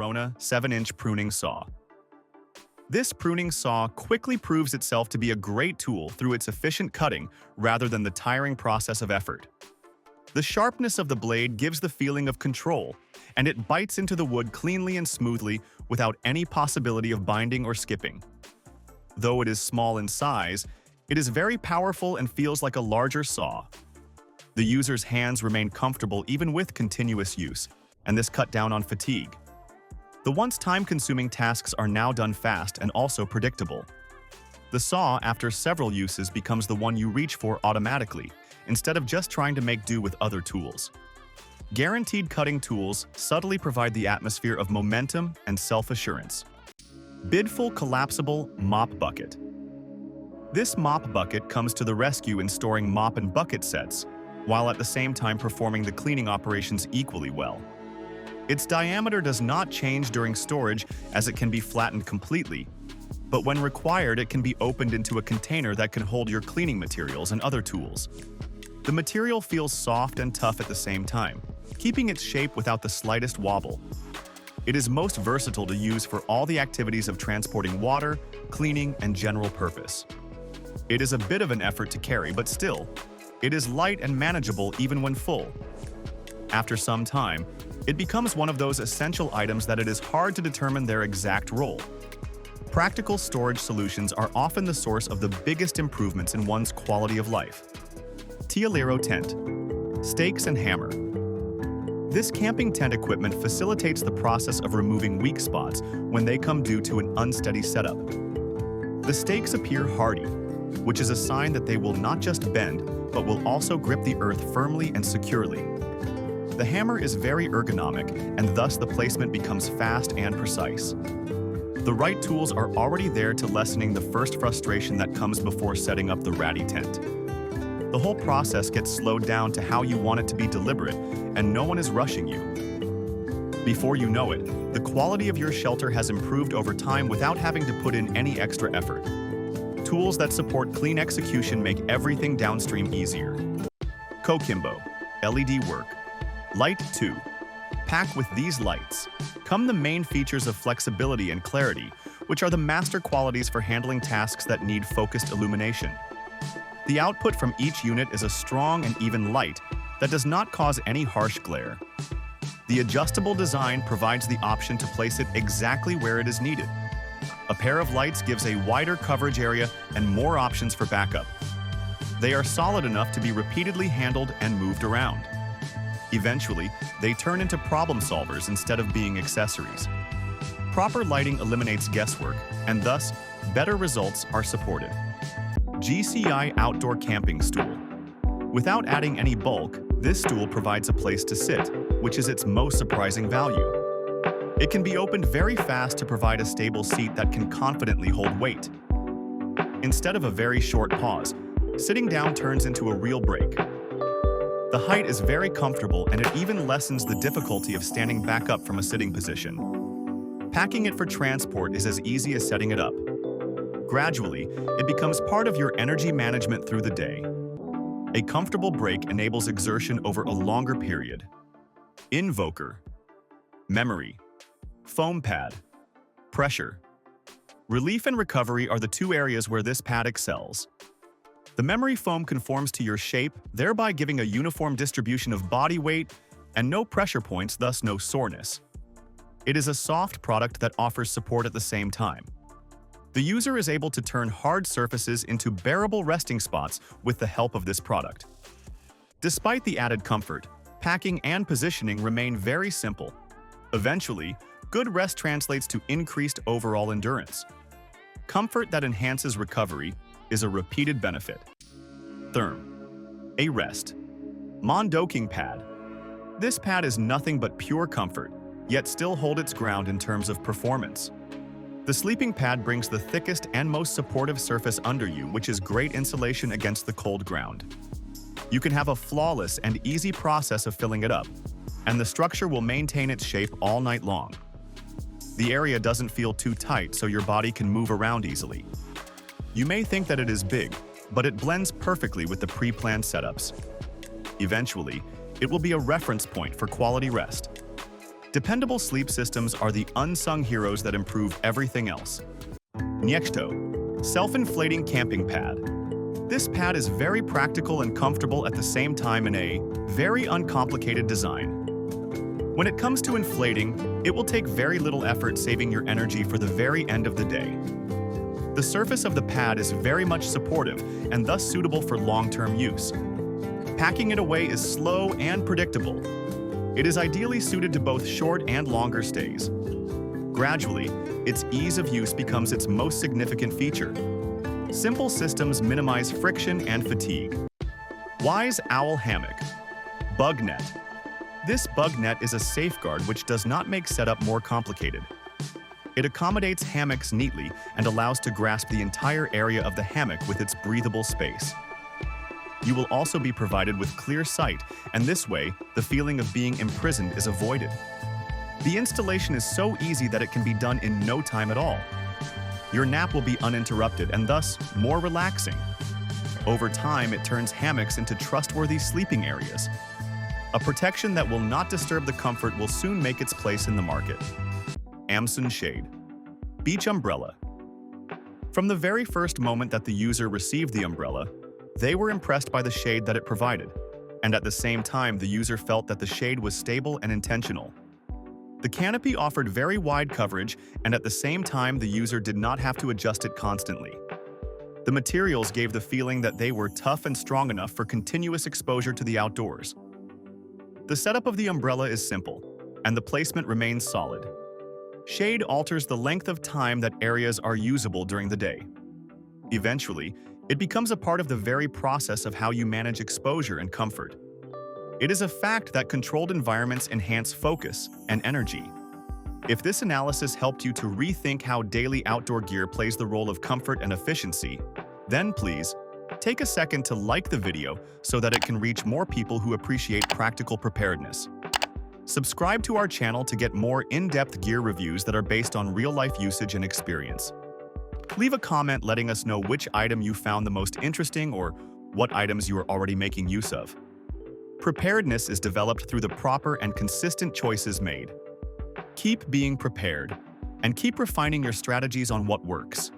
Corona 7-inch pruning saw. This pruning saw quickly proves itself to be a great tool through its efficient cutting rather than the tiring process of effort. The sharpness of the blade gives the feeling of control, and it bites into the wood cleanly and smoothly without any possibility of binding or skipping. Though it is small in size, it is very powerful and feels like a larger saw. The user's hands remain comfortable even with continuous use, and this cut down on fatigue. The once time-consuming tasks are now done fast and also predictable. The saw, after several uses, becomes the one you reach for automatically, instead of just trying to make do with other tools. Guaranteed cutting tools subtly provide the atmosphere of momentum and self-assurance. Bidful Collapsible Mop Bucket. This mop bucket comes to the rescue in storing mop and bucket sets, while at the same time performing the cleaning operations equally well. Its diameter does not change during storage as it can be flattened completely, but when required it can be opened into a container that can hold your cleaning materials and other tools. The material feels soft and tough at the same time, keeping its shape without the slightest wobble. It is most versatile to use for all the activities of transporting water, cleaning, and general purpose. It is a bit of an effort to carry, but still, it is light and manageable even when full. After some time, it becomes one of those essential items that it is hard to determine their exact role. Practical storage solutions are often the source of the biggest improvements in one's quality of life. Tialero Tent. Stakes and Hammer. This camping tent equipment facilitates the process of removing weak spots when they come due to an unsteady setup. The stakes appear hardy, which is a sign that they will not just bend, but will also grip the earth firmly and securely. The hammer is very ergonomic, and thus the placement becomes fast and precise. The right tools are already there to lessening the first frustration that comes before setting up the ratty tent. The whole process gets slowed down to how you want it to be deliberate, and no one is rushing you. Before you know it, the quality of your shelter has improved over time without having to put in any extra effort. Tools that support clean execution make everything downstream easier. Kokimbo LED Work. Light 2. Pack with these lights come the main features of flexibility and clarity, which are the master qualities for handling tasks that need focused illumination. The output from each unit is a strong and even light that does not cause any harsh glare. The adjustable design provides the option to place it exactly where it is needed. A pair of lights gives a wider coverage area and more options for backup. They are solid enough to be repeatedly handled and moved around. Eventually, they turn into problem solvers instead of being accessories. Proper lighting eliminates guesswork, and thus, better results are supported. GCI Outdoor Camping Stool. Without adding any bulk, this stool provides a place to sit, which is its most surprising value. It can be opened very fast to provide a stable seat that can confidently hold weight. Instead of a very short pause, sitting down turns into a real break. The height is very comfortable, and it even lessens the difficulty of standing back up from a sitting position. Packing it for transport is as easy as setting it up. Gradually, it becomes part of your energy management through the day. A comfortable break enables exertion over a longer period. Invoker. Memory. Foam pad. Pressure. Relief and recovery are the two areas where this pad excels. The memory foam conforms to your shape, thereby giving a uniform distribution of body weight and no pressure points, thus no soreness. It is a soft product that offers support at the same time. The user is able to turn hard surfaces into bearable resting spots with the help of this product. Despite the added comfort, packing and positioning remain very simple. Eventually, good rest translates to increased overall endurance. Comfort that enhances recovery is a repeated benefit. Therm. A rest. Mondoking pad. This pad is nothing but pure comfort, yet still hold its ground in terms of performance. The sleeping pad brings the thickest and most supportive surface under you, which is great insulation against the cold ground. You can have a flawless and easy process of filling it up, and the structure will maintain its shape all night long. The area doesn't feel too tight, so your body can move around easily. You may think that it is big, but it blends perfectly with the pre-planned setups. Eventually, it will be a reference point for quality rest. Dependable sleep systems are the unsung heroes that improve everything else. Niechto, self-inflating camping pad. This pad is very practical and comfortable at the same time in a very uncomplicated design. When it comes to inflating, it will take very little effort, saving your energy for the very end of the day. The surface of the pad is very much supportive and thus suitable for long-term use. Packing it away is slow and predictable. It is ideally suited to both short and longer stays. Gradually, its ease of use becomes its most significant feature. Simple systems minimize friction and fatigue. Wise Owl Hammock. Bug net. This bug net is a safeguard which does not make setup more complicated. It accommodates hammocks neatly and allows to grasp the entire area of the hammock with its breathable space. You will also be provided with clear sight, and this way, the feeling of being imprisoned is avoided. The installation is so easy that it can be done in no time at all. Your nap will be uninterrupted and thus more relaxing. Over time, it turns hammocks into trustworthy sleeping areas. A protection that will not disturb the comfort will soon make its place in the market. Amsun Shade. Beach Umbrella. From the very first moment that the user received the umbrella, they were impressed by the shade that it provided, and at the same time the user felt that the shade was stable and intentional. The canopy offered very wide coverage, and at the same time the user did not have to adjust it constantly. The materials gave the feeling that they were tough and strong enough for continuous exposure to the outdoors. The setup of the umbrella is simple, and the placement remains solid. Shade alters the length of time that areas are usable during the day. Eventually, it becomes a part of the very process of how you manage exposure and comfort. It is a fact that controlled environments enhance focus and energy. If this analysis helped you to rethink how daily outdoor gear plays the role of comfort and efficiency, then please, take a second to like the video so that it can reach more people who appreciate practical preparedness. Subscribe to our channel to get more in-depth gear reviews that are based on real-life usage and experience. Leave a comment letting us know which item you found the most interesting or what items you are already making use of. Preparedness is developed through the proper and consistent choices made. Keep being prepared, and keep refining your strategies on what works.